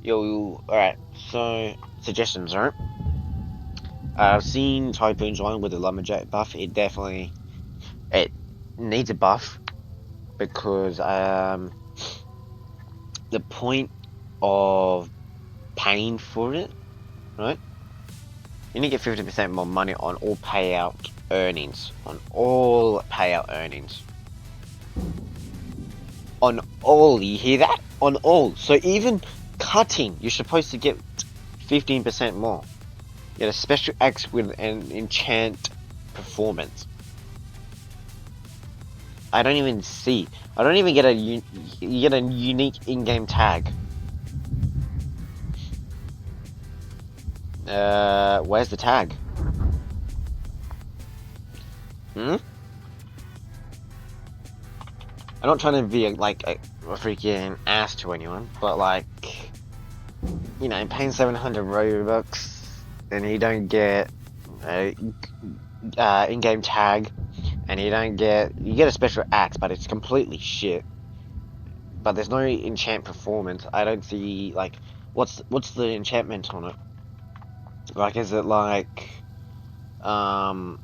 Alright, so, suggestions, alright? I've seen Typhoon's one with the Lumberjack buff. It needs a buff because, the point of paying for it, right? You need to get 50% more money on all payout earnings. On all payout earnings. On all, you hear that? On all. So even cutting, you're supposed to get 15% more. Get a special axe with an enchant performance. I don't even see. I don't even get you get a unique in-game tag. Where's the tag? Hmm? I'm not trying to be like a freaking ass to anyone, but like, you know, paying 700 Robux and you don't get a in-game tag, and you get a special axe, but it's completely shit. But there's no enchant performance. I don't see like what's the enchantment on it? Like, um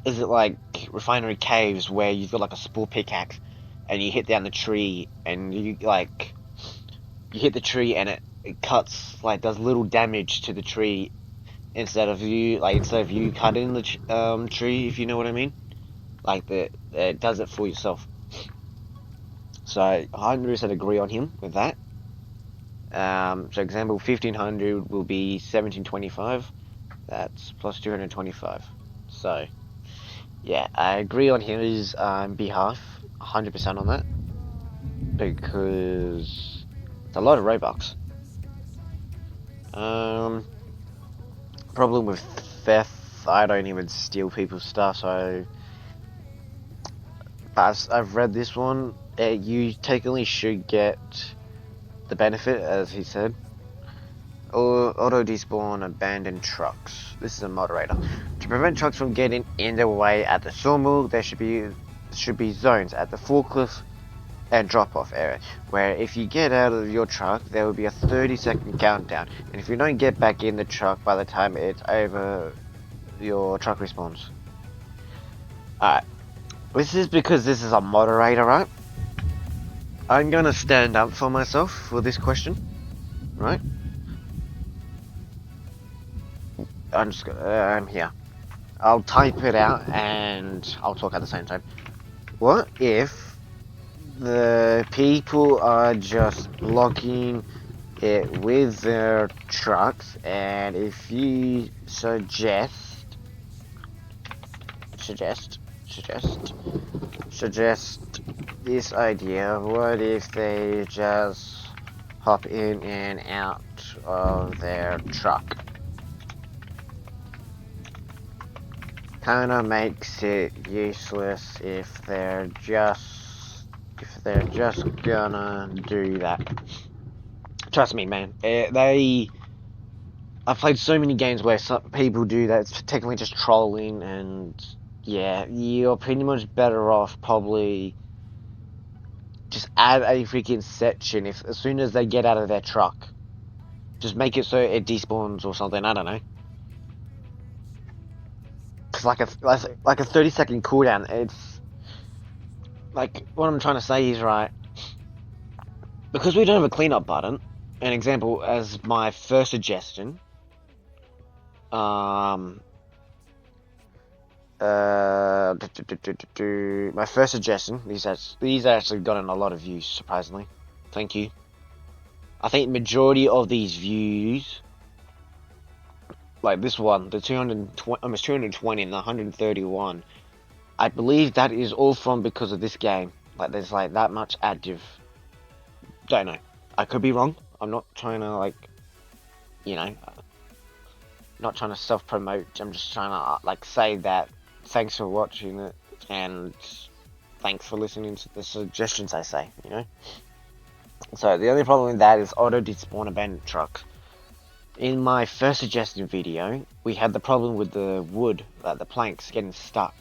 is it like Refinery Caves where you've got like a spore pickaxe and you hit down the tree and you hit the tree and it cuts, like, does little damage to the tree instead of you cutting the tree, if you know what I mean? Like, it does it for yourself. So I 100% agree on him with that. So example 1500 will be 1725. That's plus 225. So yeah, I agree on his behalf, 100% on that, because it's a lot of Robux. Um, Problem with theft, I don't even steal people's stuff, so. But I've read this one. You technically should get the benefit, as he said. Auto despawn abandoned trucks. This is a moderator. To prevent trucks from getting in the way at the sawmill, there should be zones at the forklift and drop-off area, where if you get out of your truck, there will be a 30-second countdown, and if you don't get back in the truck by the time it's over, your truck respawns. Alright, this is because this is a moderator, right? I'm gonna stand up for myself for this question, right? I'm here. I'll type it out and I'll talk at the same time. What if the people are just blocking it with their trucks, and if you suggest this idea, what if they just hop in and out of their truck? Kinda makes it useless if they're just gonna do that. Trust me, man. I've played so many games where some people do that. It's technically just trolling, and yeah, you're pretty much better off probably just add a freaking section if as soon as they get out of their truck. Just make it so it despawns or something. I don't know. Cause like a 30-second cooldown. It's like what I'm trying to say is, right, because we don't have a cleanup button. An example as my first suggestion. Um. My first suggestion. These actually gotten a lot of views, surprisingly. Thank you. I think majority of these views, like this one, the 220, almost 220 and the 131, I believe that is all from because of this game. Like, there's like that much active. Don't know. I could be wrong. I'm not trying to, like, you know, not trying to self-promote. I'm just trying to like say that thanks for watching it and thanks for listening to the suggestions I say. You know. So the only problem with that is auto despawn abandoned truck. In my first suggested video, we had the problem with the wood, like the planks getting stuck.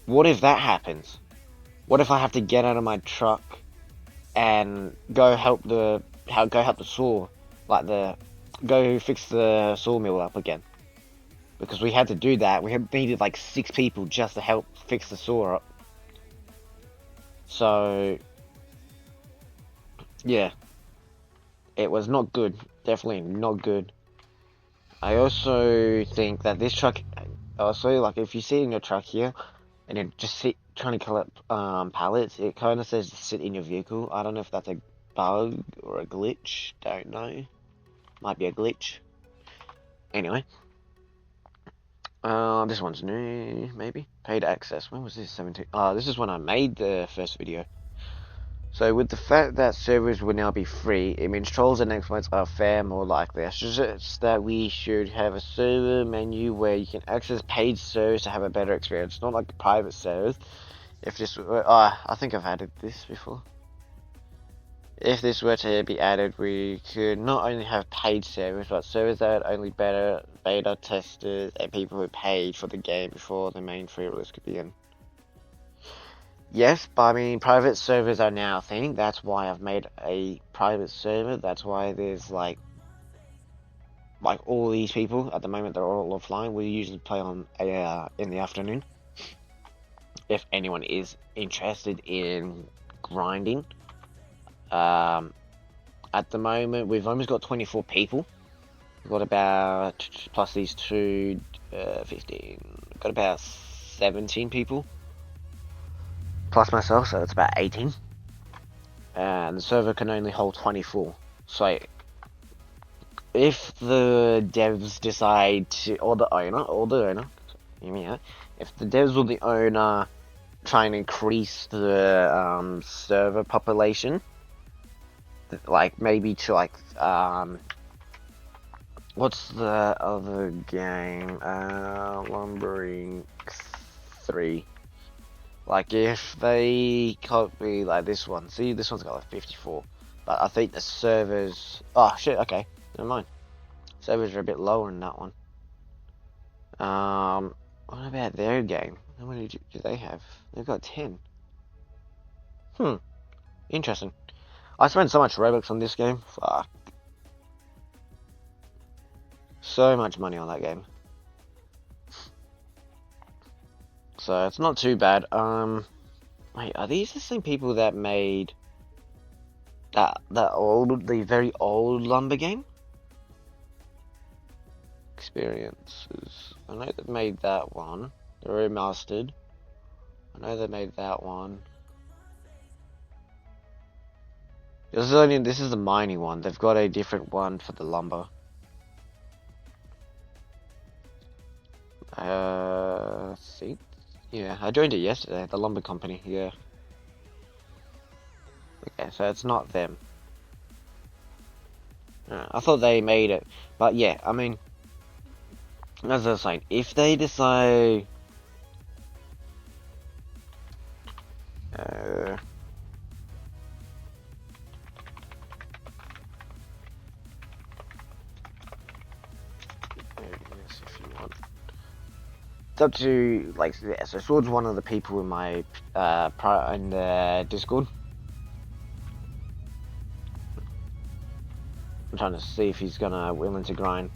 What if that happens? What if I have to get out of my truck and go help the go help the saw, like go fix the sawmill up again, because we had to do that. We had needed like 6 people just to help fix the saw up. So yeah, it was not good. Definitely not good. I also think that this truck, also, like, if you see in your truck here, and you're just trying to collect pallets, it kind of says to sit in your vehicle. I don't know if that's a bug or a glitch. Don't know. Might be a glitch. Anyway, this one's new, maybe. Paid access. When was this? 17. This is when I made the first video. So with the fact that servers will now be free, it means trolls and exploits are far more likely. I suggest that we should have a server menu where you can access paid servers to have a better experience, not like private servers. If this were, I think I've added this before. If this were to be added, we could not only have paid servers, but servers that had only beta testers and people who paid for the game before the main free release could begin. Yes, but I mean, private servers are now a thing. That's why I've made a private server. That's why there's like all these people at the moment. They're all offline. We usually play on in the afternoon. If anyone is interested in grinding, at the moment we've almost got 24 people. We've got about, plus these two, 15. We've got about 17 people. Plus myself, so it's about 18. And the server can only hold 24. So, if the devs decide to, or the owner, hear me out, if the devs or the owner try and increase the server population, like maybe to like, what's the other game? Lumbering 3. Like, if they copy, like, this one. See, this one's got, like, 54. But I think the servers... Oh, shit, okay. Never mind. Servers are a bit lower in that one. What about their game? How many do they have? They've got 10. Interesting. I spent so much Robux on this game. Fuck. So much money on that game. So, it's not too bad. Wait, are these the same people that made the very old Lumber game? Experiences. I know they made that one. They're remastered. I know they made that one. This is the mining one. They've got a different one for the lumber. See? Yeah, I joined it yesterday, the lumber company, yeah. Okay, so it's not them. I thought they made it, but yeah, I mean, as I was saying, if they decide... if you want. It's up to, like, yeah, so Sword's one of the people in my, in the Discord. I'm trying to see if he's willing to grind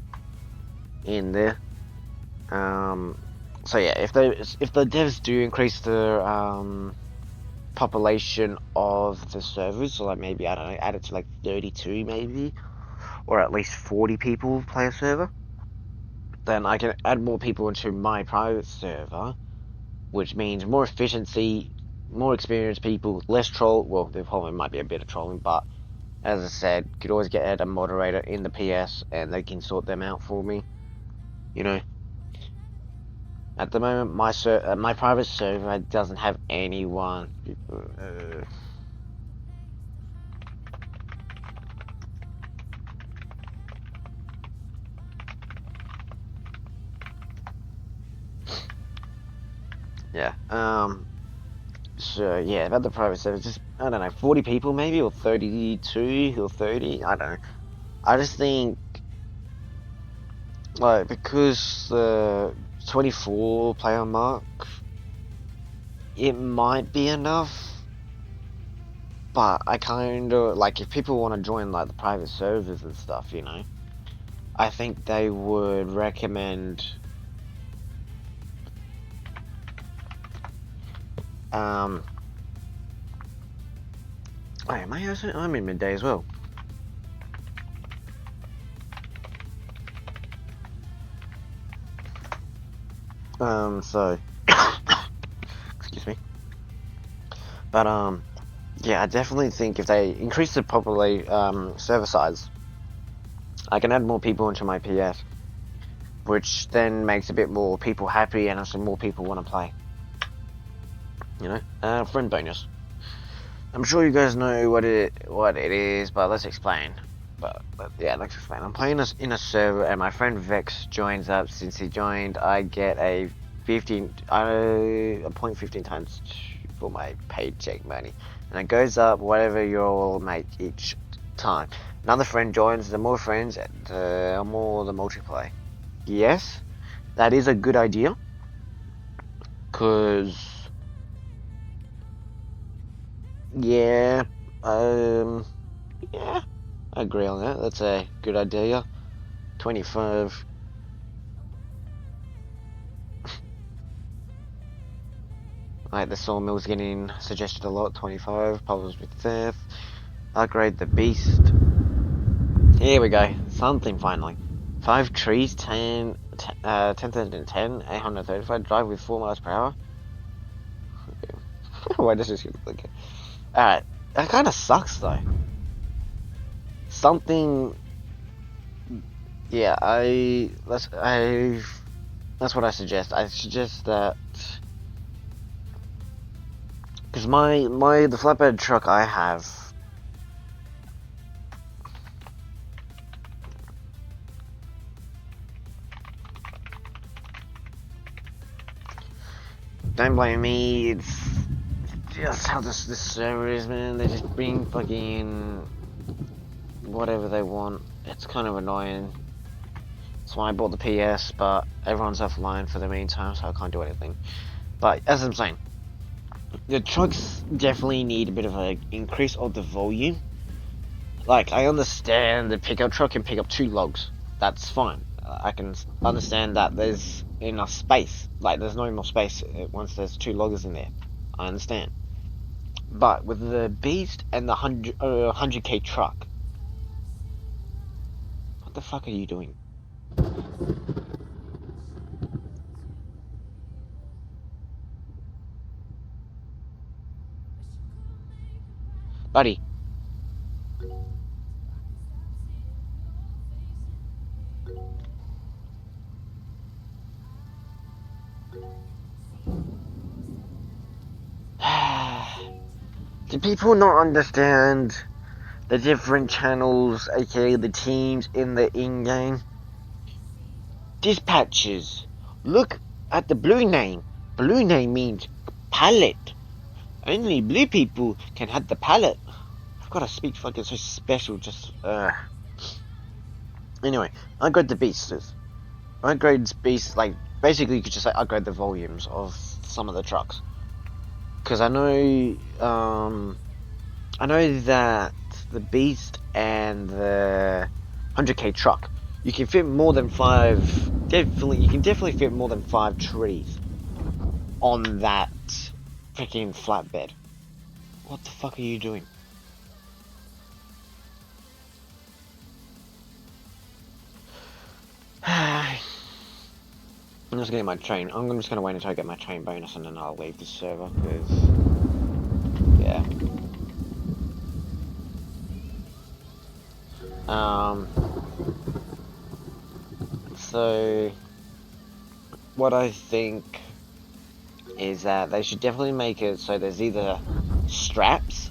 in there. So yeah, if the devs do increase the population of the servers, so like maybe, I don't know, add it to like 32 maybe, or at least 40 people play a server, then I can add more people into my private server, which means more efficiency, more experienced people, less troll. Well, there probably might be a bit of trolling, but as I said, could always get a moderator in the PS and they can sort them out for me, you know. At the moment, my private server doesn't have anyone. Yeah. So yeah, about the private server, just I don't know, 40 people maybe, or 32 or 30. I don't know. I just think, like, because the 24 player mark, it might be enough. But I kind of like if people want to join like the private servers and stuff, you know, I think they would recommend wait, I'm in midday as well. So excuse me. But yeah, I definitely think if they increase the server size, I can add more people into my PS, which then makes a bit more people happy and also more people want to play. You know, friend bonus. I'm sure you guys know what it is, but let's explain. But yeah, let's explain. I'm playing this in a server, and my friend Vex joins up. Since he joined, I get a 0.15 times for my paycheck money, and it goes up whatever you all make each time. Another friend joins. The more friends, the more the multiplayer. Yes, that is a good idea, cause yeah, yeah. I agree on that. That's a good idea. 25. Like the sawmill's getting suggested a lot. 25. Problems with theft. Upgrade the beast. Here we go. Something finally. 5 trees, 10,010, 835. Drive with 4 miles per hour. Why does this look like it? Alright. That kind of sucks though. Something. Yeah, that's what I suggest. I suggest that because the flatbed truck I have, don't blame me. It's just how this server is, man. They just bring fucking whatever they want. It's kind of annoying. That's why I bought the PS, but everyone's offline for the meantime, so I can't do anything. But as I'm saying, the trucks definitely need a bit of an increase of the volume. Like, I understand the pickup truck can pick up 2 logs. That's fine. I can understand that there's enough space. Like, there's no more space once there's 2 loggers in there. I understand. But with the Beast and the 100k truck, what the fuck are you doing? Buddy. Do people not understand the different channels, aka the teams in the in-game? Dispatches. Look at the blue name. Blue name means pallet. Only blue people can have the pallet. I've got to speak fucking so special, just, Anyway, upgrade the beasts. Upgrade beasts, like, basically you could just say upgrade the volumes of some of the trucks. Because I know that the beast and the 100k truck, you can fit more than 5, you can definitely fit more than 5 trees on that freaking flatbed. What the fuck are you doing? I'm just getting my train. I'm just gonna wait until I get my train bonus and then I'll leave the server, because, yeah. So, what I think is that they should definitely make it so there's either straps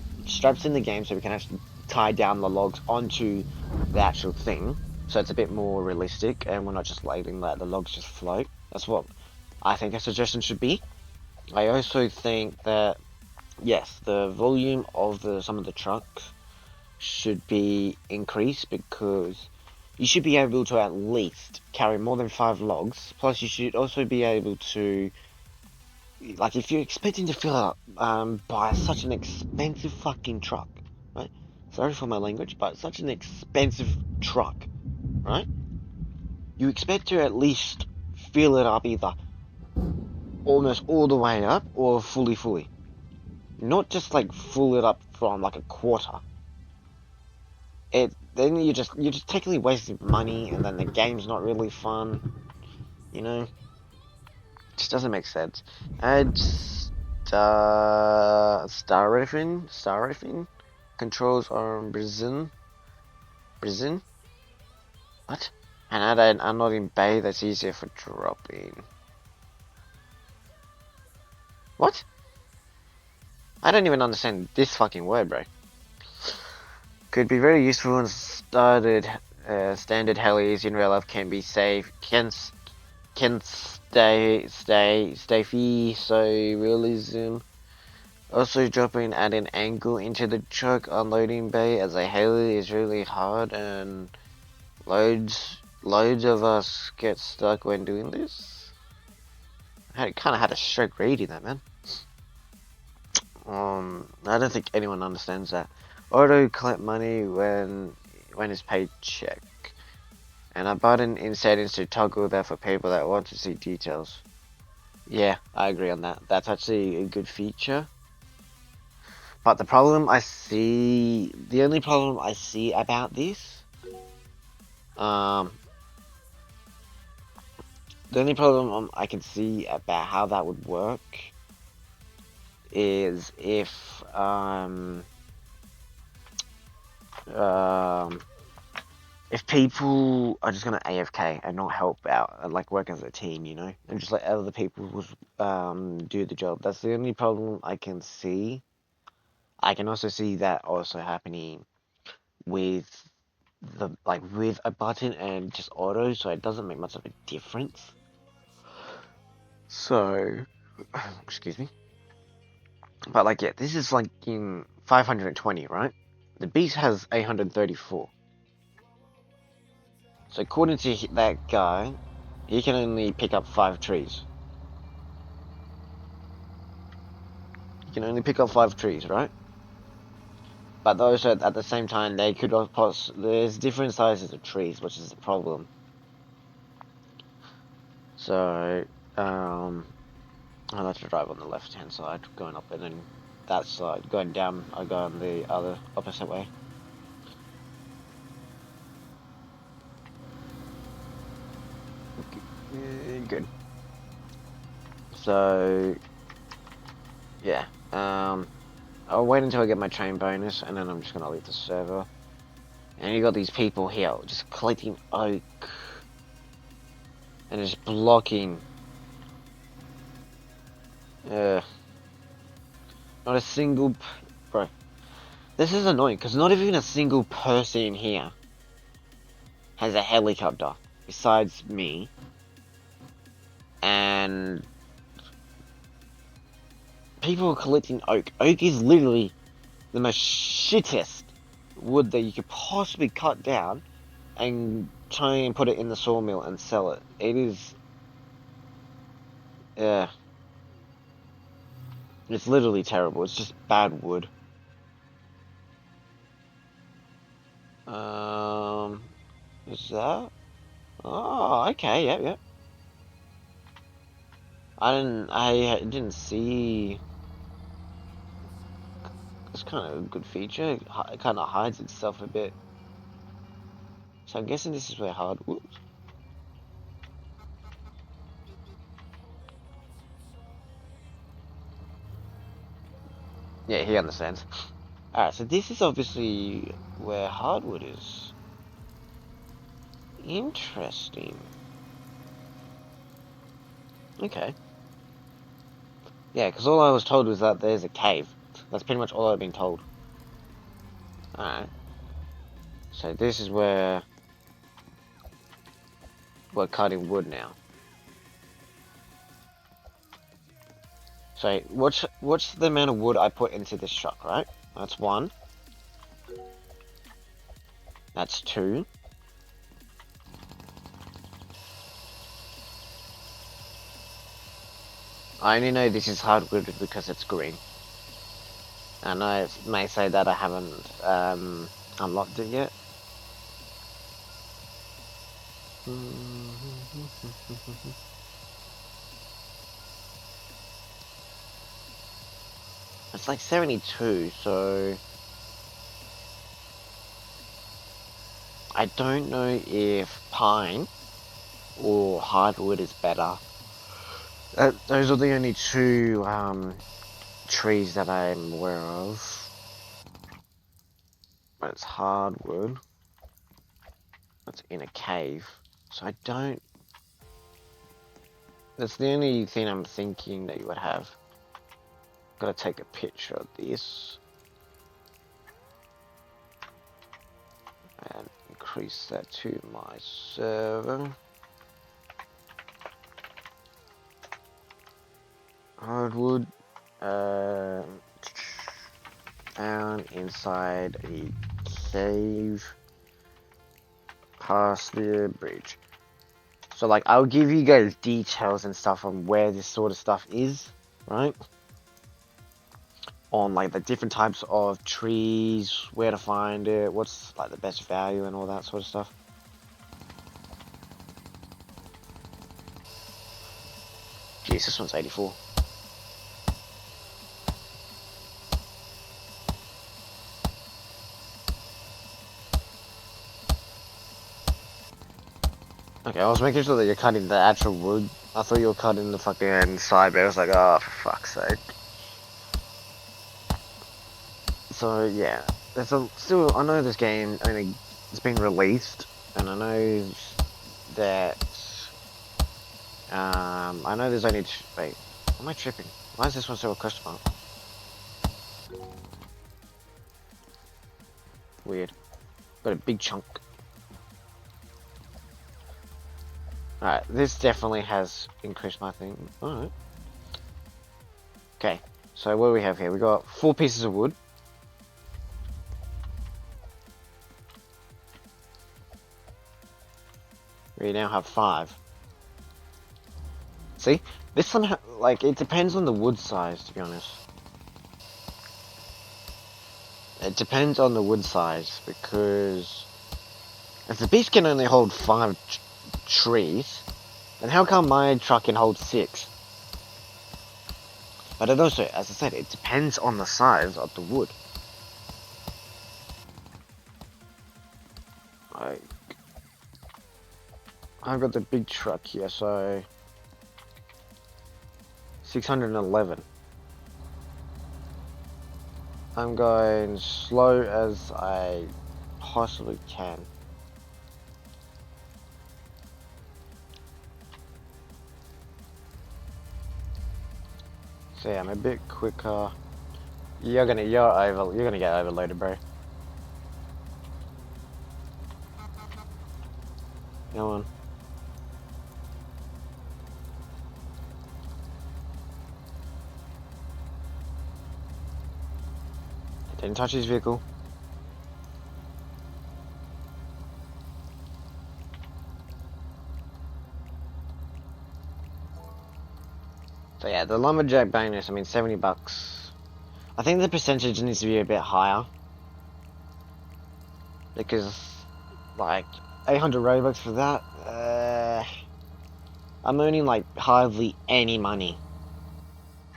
in the game so we can actually tie down the logs onto the actual thing, so it's a bit more realistic and we're not just letting the logs just float. That's what I think a suggestion should be. I also think that, yes, the volume of some of the trucks should be increased, because you should be able to at least carry more than 5 logs. Plus, you should also be able to, like if you're expecting to fill up by such an expensive fucking truck, right? Sorry for my language, but such an expensive truck, right? You expect to at least fill it up either almost all the way up or fully. Not just like fill it up from like a quarter. Then you're just technically wasting money, and then the game's not really fun. You know, it just doesn't make sense. And Star controls on Brizin. What? And add an unloading bay that's easier for dropping. What? I don't even understand this fucking word, bro. Could be very useful in standard helis in real life. Can be safe. Can stay fee. So realism. Also dropping at an angle into the truck unloading bay as a heli is really hard, and loads of us get stuck when doing this. I kind of had a stroke reading that, man. I don't think anyone understands that. Auto collect money when it's paid check. And a button in settings to toggle that for people that want to see details. Yeah, I agree on that. That's actually a good feature. But the only problem I see about this, the only problem I can see about how that would work is if people are just gonna AFK and not help out and like work as a team, you know, and just let other people do the job. That's the only problem I can see. I can also see that also happening with with a button and just auto, so it doesn't make much of a difference. So, excuse me. But like, yeah, this is like in 520, right? The beast has 834. So according to that guy, he can only pick up 5 trees. He can only pick up 5 trees, right? But those at the same time, they could there's different sizes of trees, which is the problem. So, I like to drive on the left-hand side, going up, and then that side, going down, I go on the other opposite way. Good. So, yeah. I'll wait until I get my train bonus, and then I'm just gonna leave the server. And you got these people here just collecting oak and just blocking. Not a single, bro. This is annoying because not even a single person here has a helicopter besides me, and people are collecting oak. Oak is literally the most shittest wood that you could possibly cut down and try and put it in the sawmill and sell it. It is, yeah, it's literally terrible. It's just bad wood. Is that? Oh, okay, yep. I didn't see. It's kind of a good feature. It kind of hides itself a bit. So I'm guessing this is where hardwood. Yeah, he understands. Alright, so this is obviously where hardwood is. Interesting. Okay. Yeah, because all I was told was that there's a cave. That's pretty much all I've been told. Alright. So this is where we're cutting wood now. So what's the amount of wood I put into this truck, right? That's 1. That's 2. I only know this is hardwood because it's green. And I may say that I haven't unlocked it yet. It's like 72, so I don't know if pine or hardwood is better. Those are the only two trees that I'm aware of. But it's hardwood. It's in a cave. So I don't... That's the only thing I'm thinking that you would have. Gotta take a picture of this. And increase that to my server. Hardwood. Down inside a cave. Past the bridge. So like I'll give you guys details and stuff on where this sort of stuff is, right? On like the different types of trees, where to find it, what's like the best value and all that sort of stuff. Jeez, this one's 84. Okay, I was making sure that you're cutting the actual wood. I thought you were cutting the fucking side, but I was like, oh, for fuck's sake. So yeah, there's still. I know this game only it's been released, and I know that. I know there's only. Wait, am I tripping? Why is this one still a question mark? Weird. Got a big chunk. Alright, this definitely has increased my thing. Alright. Okay, so what do we have here? We got 4 pieces of wood. We now have 5. See? This somehow, like, it depends on the wood size, to be honest. It depends on the wood size, because if the beast can only hold 5 trees, then how come my truck can hold 6? But it also, as I said, it depends on the size of the wood. Like, I've got the big truck here, so 611. I'm going slow as I possibly can. So yeah, I'm a bit quicker. You're gonna get overloaded, bro. Come on. Didn't touch his vehicle. So yeah, the lumberjack bonus, I mean, 70 bucks. I think the percentage needs to be a bit higher. Because, like, 800 Robux for that, I'm earning, like, hardly any money.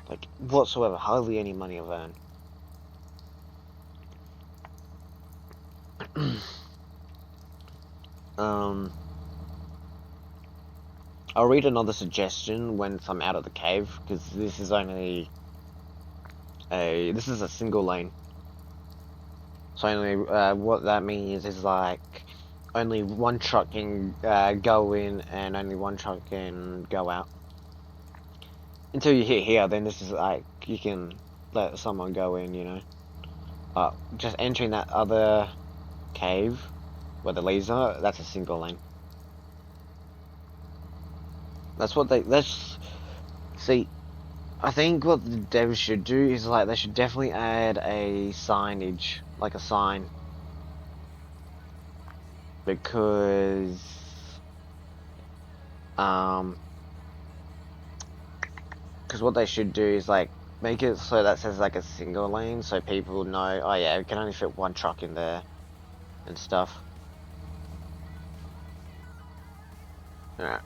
Like, whatsoever, hardly any money I've earned. I'll read another suggestion once I'm out of the cave, because this is only this is a single lane. So only, what that means is like, only one truck can go in and only one truck can go out. Until you hit here, then this is like, you can let someone go in, you know. But just entering that other cave, where the laser, that's a single lane. That's what see, I think what the devs should do is like, they should definitely add a signage, like a sign. Because because what they should do is like make it so that says like a single lane, so people know, oh yeah, we can only fit one truck in there and stuff. Alright.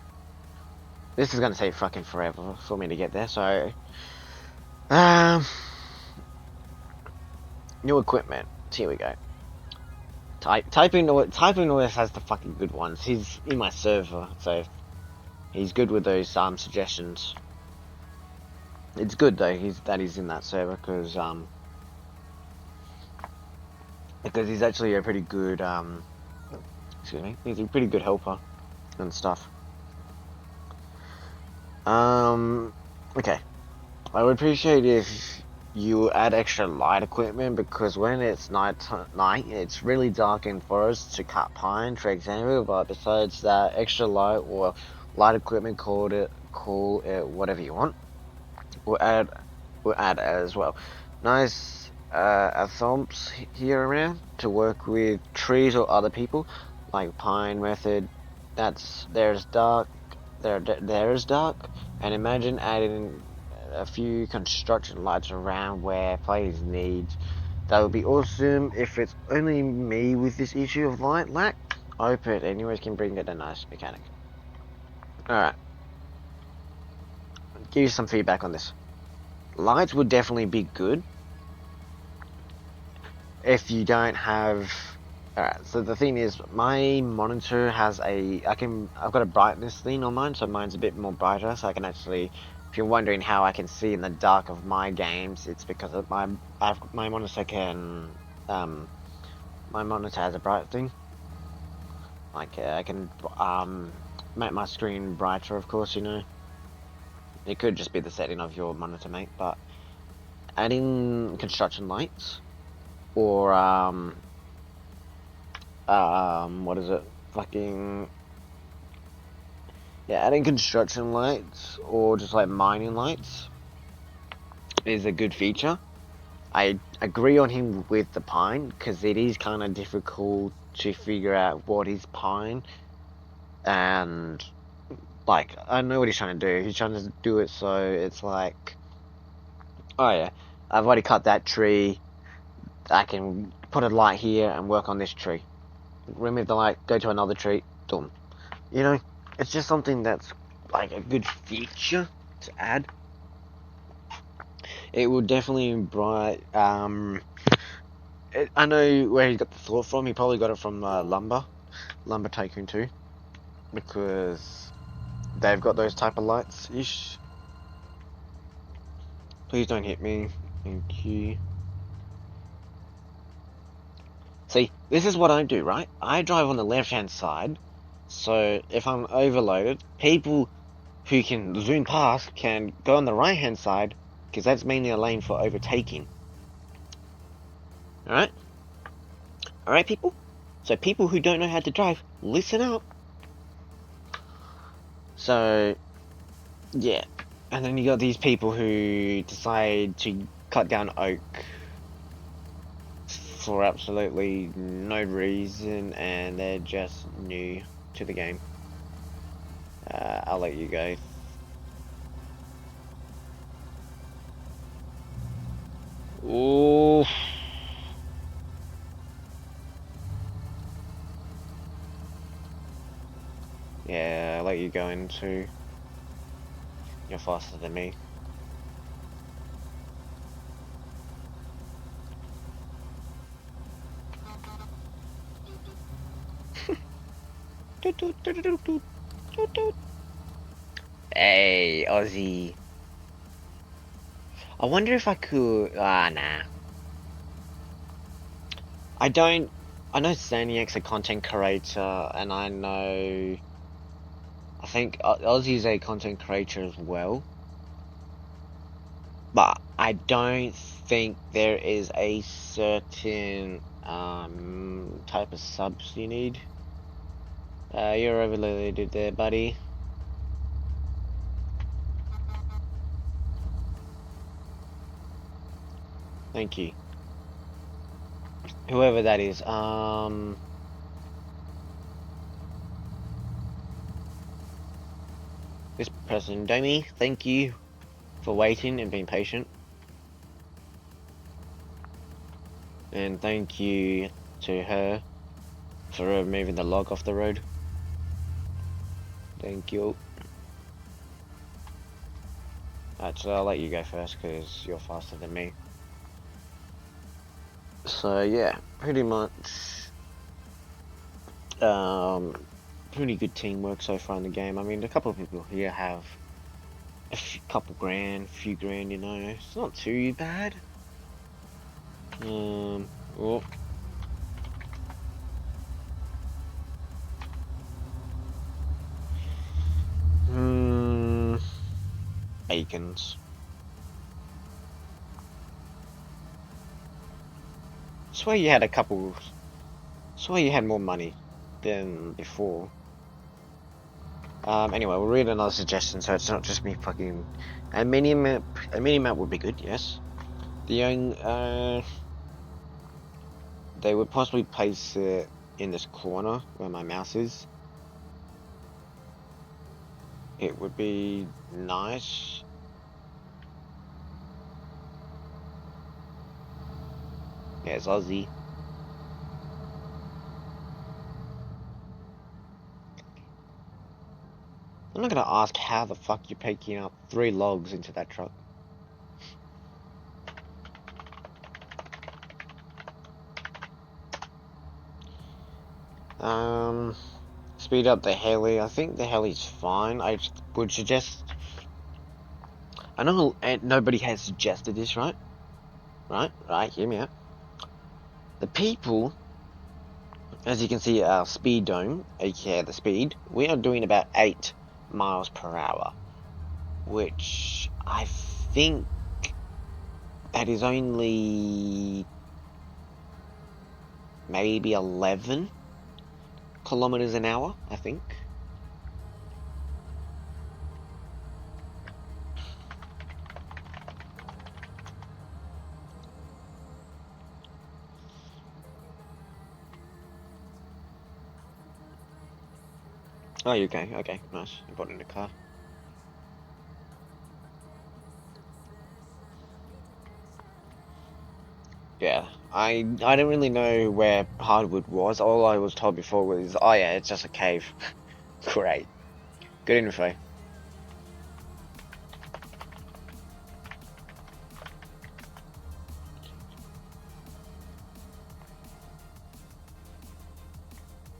This is gonna take fucking forever for me to get there, so new equipment. Here we go. Typing always has the fucking good ones. He's in my server, so he's good with those suggestions. It's good though that he's in that server because he's actually a pretty good excuse me, he's a pretty good helper and stuff. Okay. I would appreciate if you add extra light equipment, because when it's night, it's really dark in forest to cut pine, for example. But besides that, extra light or light equipment, call it whatever you want, we'll add as well. Nice thumps here around to work with trees or other people, like pine method. There's dark, there's dark, and imagine adding a few construction lights around where players need. That would be awesome. If it's only me with this issue of light lack, I hope it anyways can bring it a nice mechanic. Alright. Give you some feedback on this. Lights would definitely be good if you don't have. Alright, so the thing is, my monitor has I've got a brightness thing on mine, so mine's a bit more brighter, so I can actually, if you're wondering how I can see in the dark of my games, it's because of my monitor my monitor has a bright thing. Like, I can, make my screen brighter, of course, you know. It could just be the setting of your monitor, mate, but adding construction lights, or, what is it? Fucking, yeah, adding construction lights or just like mining lights is a good feature. I agree on him with the pine, because it is kind of difficult to figure out what is pine, and like, I know what he's trying to do. He's trying to do it so it's like, oh yeah, I've already cut that tree, I can put a light here and work on this tree. Remove the light, go to another tree, done. You know, it's just something that's like a good feature to add. It will definitely bright. I know where he got the thought from. He probably got it from Lumber Tycoon 2, because they've got those type of lights ish. Please don't hit me. Thank you. See, this is what I do, right? I drive on the left-hand side, so if I'm overloaded, people who can zoom past can go on the right-hand side, because that's mainly a lane for overtaking. Alright? Alright, people? So people who don't know how to drive, listen up. So, yeah. And then you got these people who decide to cut down oak for absolutely no reason, and they're just new to the game. I'll let you go. Ooh. Yeah, I'll let you go in too. You're faster than me. Hey, Aussie. I wonder if I could. Nah. I don't. I know Saniac's a content creator, and I know. I think Aussie's a content creator as well. But I don't think there is a certain type of subs you need. You're overloaded there, buddy. Thank you. Whoever that is, this person, Domi, thank you. for waiting and being patient. And thank you to her for removing the log off the road. Thank you. Actually, I'll let you go first because you're faster than me. So yeah, pretty much pretty good teamwork so far in the game. I mean, a couple of people here have a few grand, you know. It's not too bad. Well, bacons. Swear you had a couple. Swear you had more money than before. Anyway, we'll read another suggestion so it's not just me fucking. A mini map would be good, yes. The young, they would possibly place it in this corner where my mouse is. It would be nice. Yeah, it's Aussie. I'm not gonna ask how the fuck you're picking up 3 logs into that truck. Speed up the heli. I think the heli's fine. I would suggest. I know nobody has suggested this, right? Right. Hear me out. The people, as you can see, our speed dome, aka the speed, we are doing about 8 miles per hour, which I think that is only maybe 11 kilometers an hour, I think. Oh, you okay? Okay, nice. You bought in the car. Yeah, I didn't really know where hardwood was. All I was told before was, oh yeah, it's just a cave. Great, good info.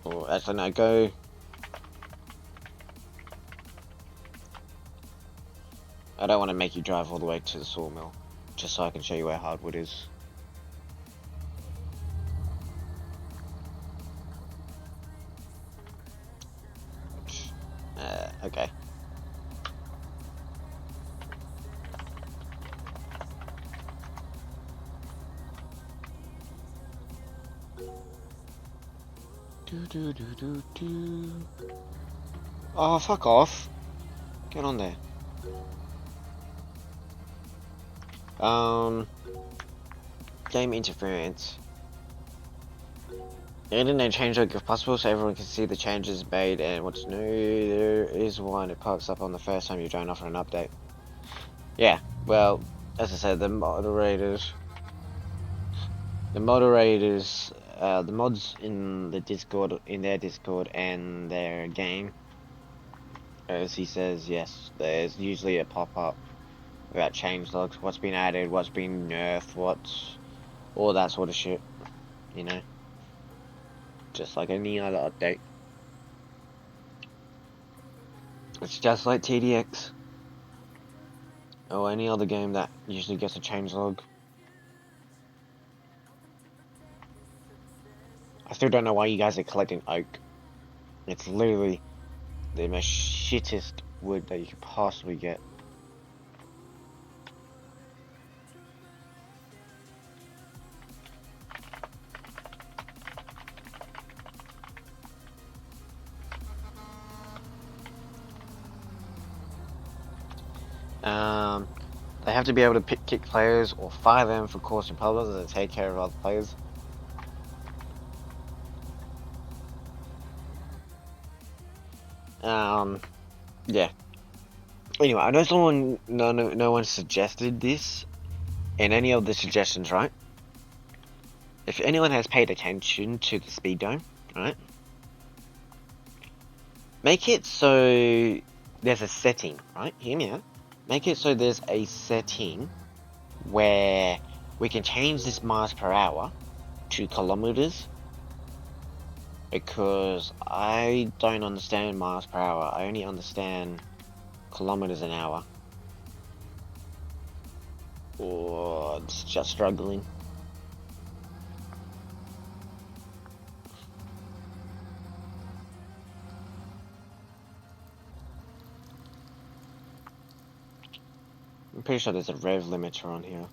Or actually, no, go. I don't want to make you drive all the way to the sawmill, just so I can show you where hardwood is. Okay. Do. Oh, fuck off. Get on there. Game interference. The internet change log if possible so everyone can see the changes made and what's new. There is one, it pops up on the first time you join off for an update. Yeah, well, as I said, the mods in the Discord, in their Discord and their game, as he says, yes, there's usually a pop-up about change logs, what's been added, what's been nerfed, what's all that sort of shit, you know, just like any other update. It's just like TDX or any other game that usually gets a changelog. I still don't know why you guys are collecting oak. It's literally the most shittest wood that you could possibly get. They have to be able to kick players or fire them for causing problems and take care of other players. Yeah. Anyway, I know no one suggested this in any of the suggestions, right? If anyone has paid attention to the speed dome, right? Make it so there's a setting, right? Hear me out. Make it so there's a setting where we can change this miles per hour to kilometers, because I don't understand miles per hour. I only understand kilometers an hour. Or it's just struggling. I'm pretty sure there's a rev limiter on here.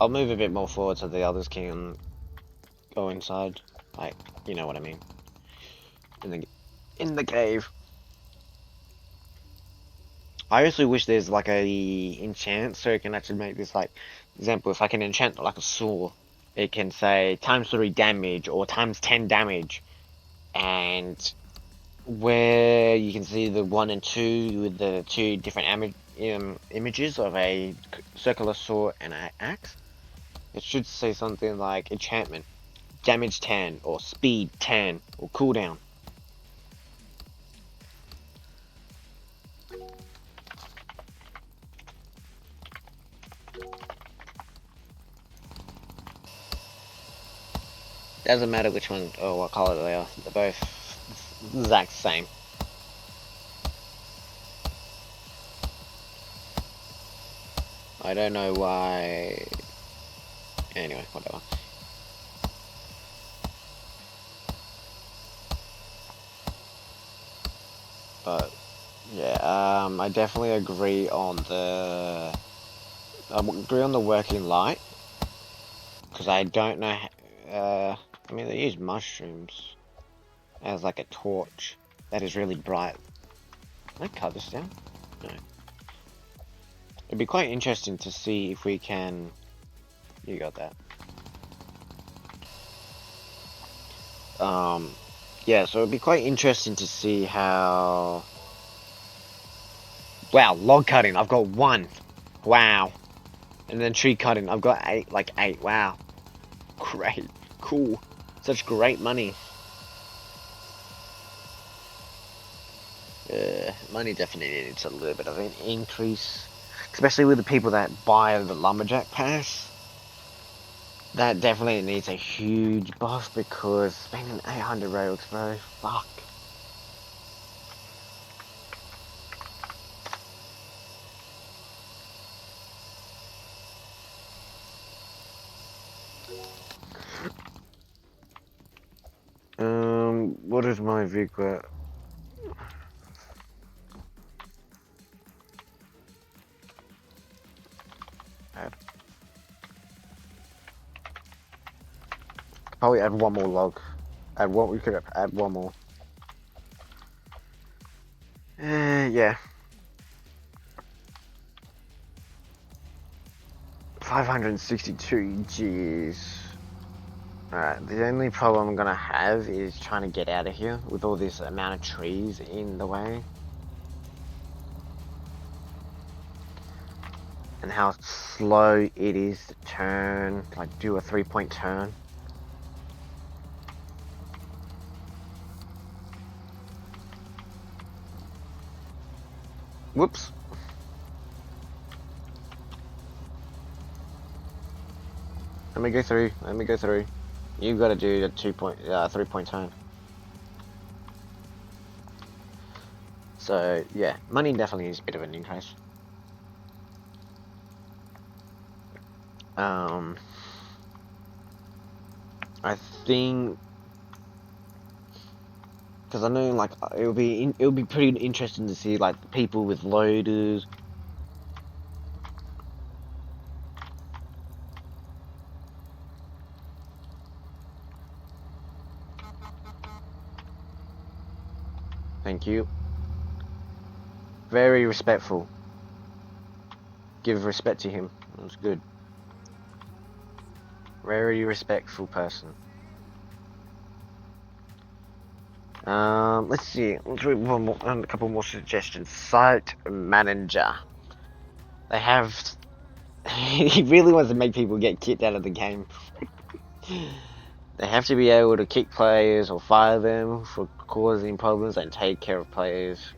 I'll move a bit more forward so the others can go inside. Like, you know what I mean. In the cave. I actually wish there's like a enchant so you can actually make this, like, example, if I can enchant like a saw, it can say times 3 damage or times 10 damage, and where you can see the 1 and 2 with the two different images of a circular saw and an axe, it should say something like enchantment, damage 10, or speed 10, or cooldown. Doesn't matter which one or what color they are, they're both the exact same. I don't know why. Anyway, whatever. But yeah, I definitely agree on the working light, because I don't know. I mean, they use mushrooms as like a torch that is really bright. Can I cut this down? No. It'd be quite interesting to see if we can. You got that. Yeah, so it'd be quite interesting to see how. Wow, log cutting, I've got 1. Wow. And then tree cutting, I've got 8, like 8. Wow. Great. Cool. Such great money. Money definitely needs a little bit of an increase. Especially with the people that buy the lumberjack pass. That definitely needs a huge buff, because spending 800 rails, bro. Fuck. What is my vehicle? Probably add 1 more log. We could add 1 more. Yeah. 562, jeez. Alright, the only problem I'm gonna have is trying to get out of here with all this amount of trees in the way. And how slow it is to turn, like do a 3-point turn. Whoops. Let me go through. You've got to do a 3-point turn. So, yeah, money definitely is a bit of an increase. I think, because I know, like, it'll be pretty interesting to see, like, people with loaders. Thank you. Very respectful. Give respect to him. That's good. Very respectful person. Let's see. Let's read one more, a couple more suggestions. Site manager. They have. He really wants to make people get kicked out of the game. They have to be able to kick players or fire them for causing problems and take care of players.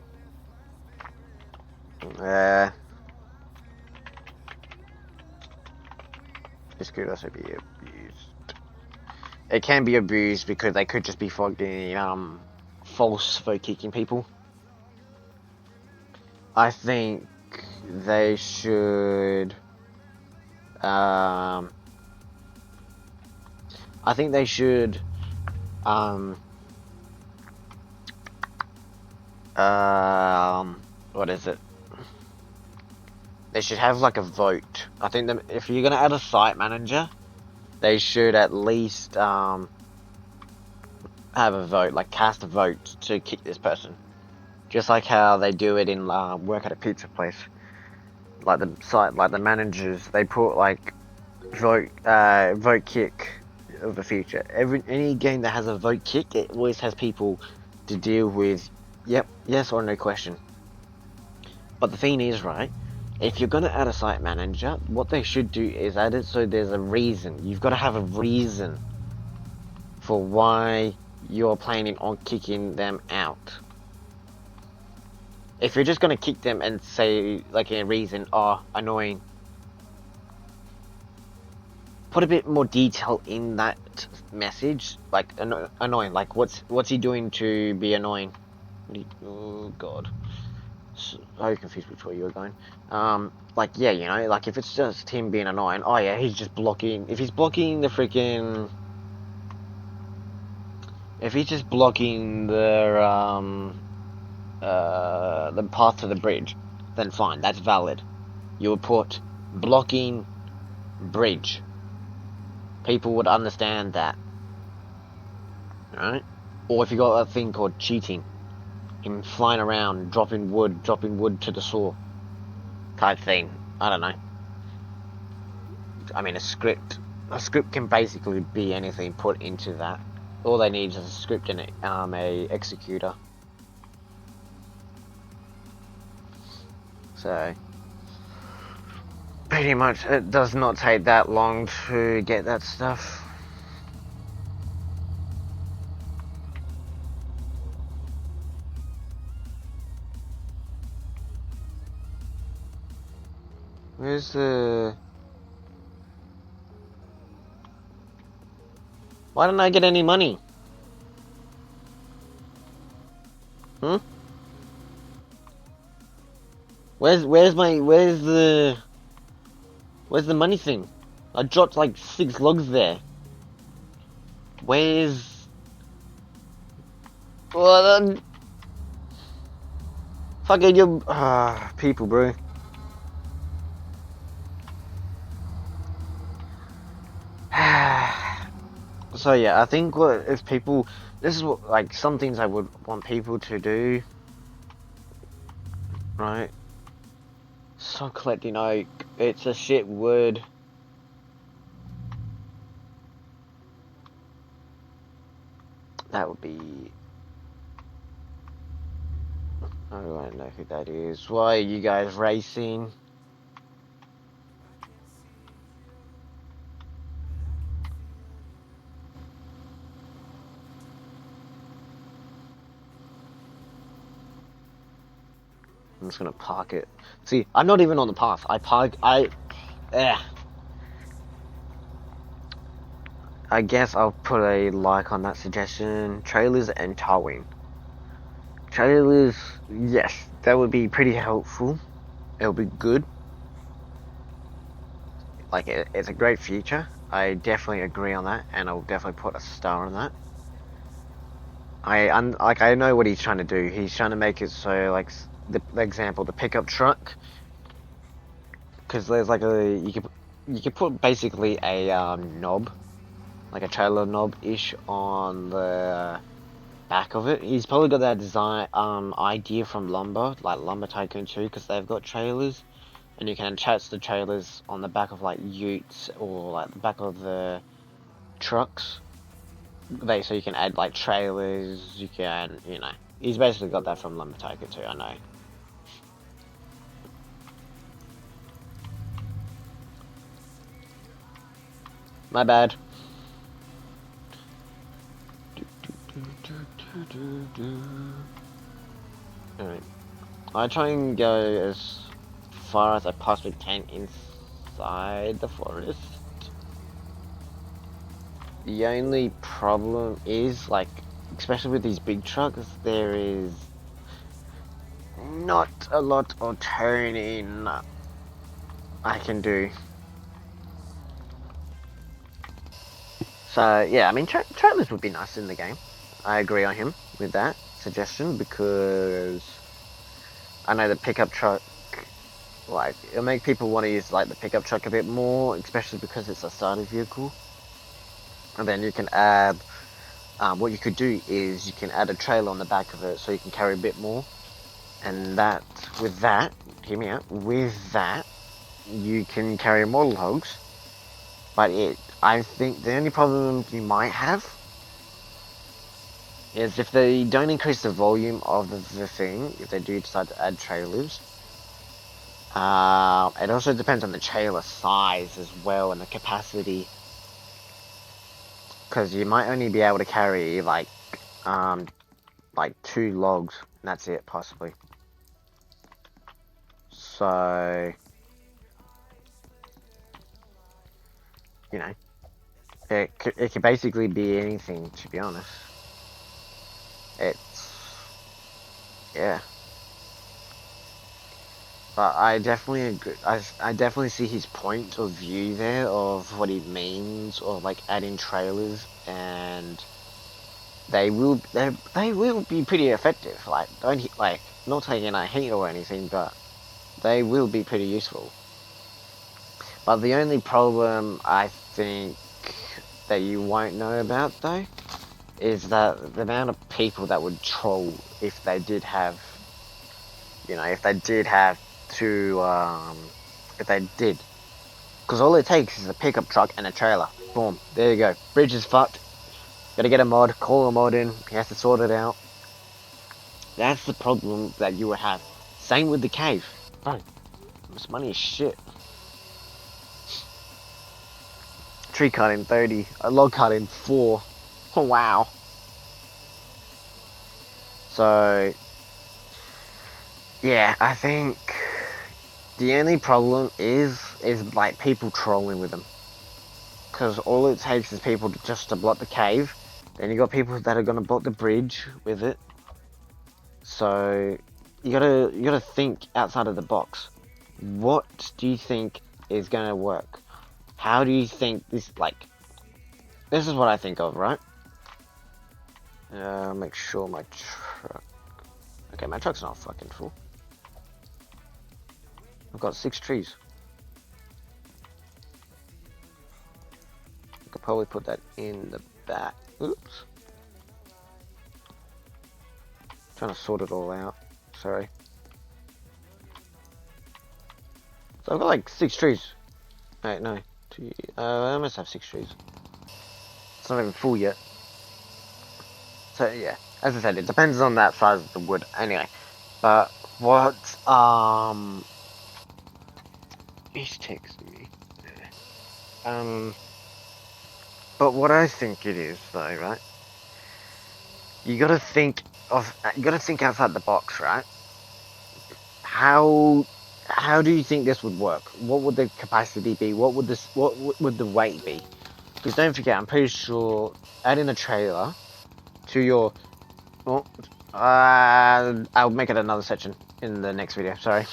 This could also be abused. It can be abused because they could just be fucking false for kicking people. I think they should. I think they should. What is it? They should have like a vote. I think that if you're gonna add a site manager, they should at least have a vote, like cast a vote to kick this person, just like how they do it in work at a pizza place. Like the managers, they put like vote kick of the future. Any game that has a vote kick, it always has people to deal with. Yep, yes or no question. But the thing is, right? If you're gonna add a site manager, what they should do is add it so there's a reason. You've got to have a reason for why you're planning on kicking them out. If you're just gonna kick them and say like a reason, oh, annoying, put a bit more detail in that message, like annoying. Like what's he doing to be annoying? Oh god, so confused which way you were going. Like yeah, you know, like if it's just him being annoying, oh yeah, he's just blocking. If he's blocking the freaking, if he's just blocking the path to the bridge, then fine, that's valid. You would put blocking bridge. People would understand that, right? Or if you got a thing called cheating, him flying around, dropping wood to the saw, type thing. I don't know. I mean, a script can basically be anything put into that. All they need is a script and a executor. So, pretty much, it does not take that long to get that stuff. Where's the... Why didn't I get any money? Hmm? Where's the money thing? I dropped like 6 logs there. Where's... Well, fucking you... people, bro. So yeah, I think if people... This is what, like, some things I would want people to do. Right? Stop collecting oak. It's a shit wood. That would be... I don't know who that is. Why are you guys racing? I'm just gonna park it. See, I'm not even on the path. I guess I'll put a like on that suggestion. Trailers and towing. Trailers, yes, that would be pretty helpful. It'll be good. Like, it's a great feature. I definitely agree on that, and I'll definitely put a star on that. I know what he's trying to do. He's trying to make it so, like, the example, the pickup truck, because there's like you could put basically a knob, like a trailer knob ish on the back of it. He's probably got that design idea from Lumber Tycoon 2, because they've got trailers, and you can attach the trailers on the back of like utes or like the back of the trucks. So you can add like trailers. You can, he's basically got that from Lumber Tycoon 2. I know. My bad. Alright. I try and go as far as I possibly can inside the forest. The only problem is, like, especially with these big trucks, there is not a lot of turning I can do. So, yeah, I mean, trailers would be nice in the game. I agree on him with that suggestion, because I know the pickup truck, like, it'll make people want to use, like, the pickup truck a bit more, especially because it's a starter vehicle. And then you can add, what you could do is you can add a trailer on the back of it so you can carry a bit more. And with that, hear me out, with that, you can carry more logs. But I think the only problem you might have is if they don't increase the volume of the thing, if they do decide to add trailers. It also depends on the trailer size as well and the capacity. Because you might only be able to carry like 2 logs, and that's it, possibly. So, it could basically be anything, to be honest. Yeah. But I definitely agree. I definitely see his point of view there of what it means, or like adding trailers, and they will be pretty effective. Like, not taking a heat or anything, but they will be pretty useful. But the only problem I think that you won't know about, though, is that the amount of people that would troll if they did have, if they did. Because all it takes is a pickup truck and a trailer. Boom, there you go. Bridge is fucked. Gotta get a mod, call a mod in, he has to sort it out. That's the problem that you would have. Same with the cave. Bro, this money is shit. Tree cut in 30, a log cut in 4. Oh, wow. So, yeah, I think the only problem is like people trolling with them. Because all it takes is people to block the cave. Then you got people that are gonna block the bridge with it. So you gotta think outside of the box. What do you think is gonna work? How do you think this, like, this is what I think of, right? Make sure my truck. Okay, my truck's not fucking full. I've got 6 trees. I could probably put that in the back. Oops. Trying to sort it all out. Sorry. So I've got like 6 trees. Wait, no. I must have 6 trees. It's not even full yet. So yeah, as I said, it depends on that size of the wood. Anyway, but what he's texting me. But what I think it is, though, right? You gotta think outside the box, right? How do you think this would work? What would the capacity be? What would the weight be? Because don't forget, I'm pretty sure adding a trailer to your... Well, I'll make it another section in the next video, sorry.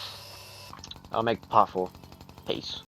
I'll make part 4. Peace.